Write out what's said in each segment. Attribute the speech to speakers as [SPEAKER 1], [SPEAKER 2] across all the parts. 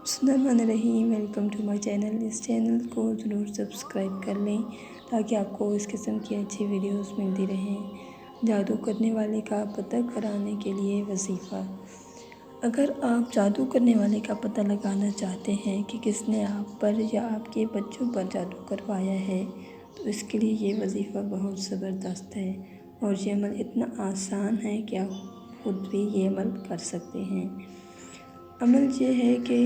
[SPEAKER 1] बिस्मिल्लाहिर्रहमानिर्रहीम। Welcome to my channel. इस चैनल को ज़रूर सब्सक्राइब कर लें ताकि आपको इस किस्म की अच्छी वीडियोस मिलती रहें। जादू करने वाले का पता कराने के लिए वजीफ़ा। अगर आप जादू करने वाले का पता लगाना चाहते हैं कि किसने आप पर या आपके बच्चों पर जादू करवाया है, तो इसके लिए ये वजीफ़ा बहुत ज़बरदस्त है और ये अमल इतना आसान है कि आप खुद भी ये अमल कर सकते हैं। अमल ये है कि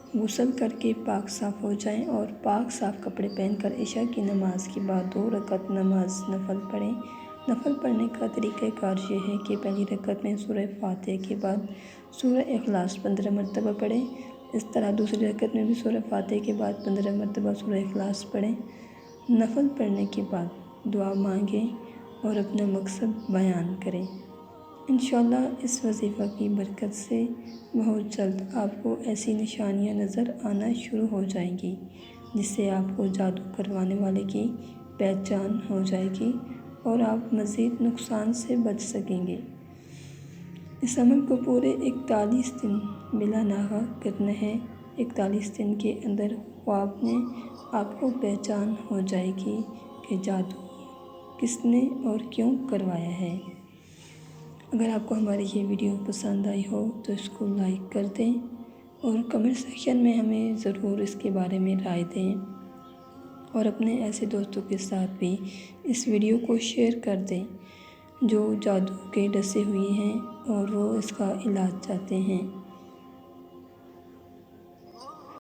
[SPEAKER 1] गुस्ल करके पाक साफ़ हो जाएं और पाक साफ़ कपड़े पहनकर इशा की नमाज़ के बाद 2 रकअत नमाज नफ़ल पढ़ें। नफ़ल पढ़ने का तरीक़ाकार ये है कि पहली रकअत में सूरह फातिहा के बाद सूरह इखलास 15 मरतबा पढ़ें। इस तरह दूसरी रकअत में भी सूरह फातिहा के बाद 15 मरतबा सूरह इखलास पढ़ें। नफ़ल पढ़ने के बाद दुआ मांगें और अपना मकसद बयान करें। इंशाअल्लाह इस वजीफ़ा की बरकत से बहुत जल्द आपको ऐसी निशानियाँ नज़र आना शुरू हो जाएंगी जिससे आपको जादू करवाने वाले की पहचान हो जाएगी और आप मज़ीद नुकसान से बच सकेंगे। इस अमल को पूरे 41 दिन बिला नागा करना है। 41 दिन के अंदर ख्वाब में आपको पहचान हो जाएगी कि जादू किसने और क्यों करवाया है। अगर आपको हमारी ये वीडियो पसंद आई हो तो इसको लाइक कर दें और कमेंट सेक्शन में हमें ज़रूर इसके बारे में राय दें और अपने ऐसे दोस्तों के साथ भी इस वीडियो को शेयर कर दें जो जादू के डसे हुए हैं और वो इसका इलाज चाहते हैं।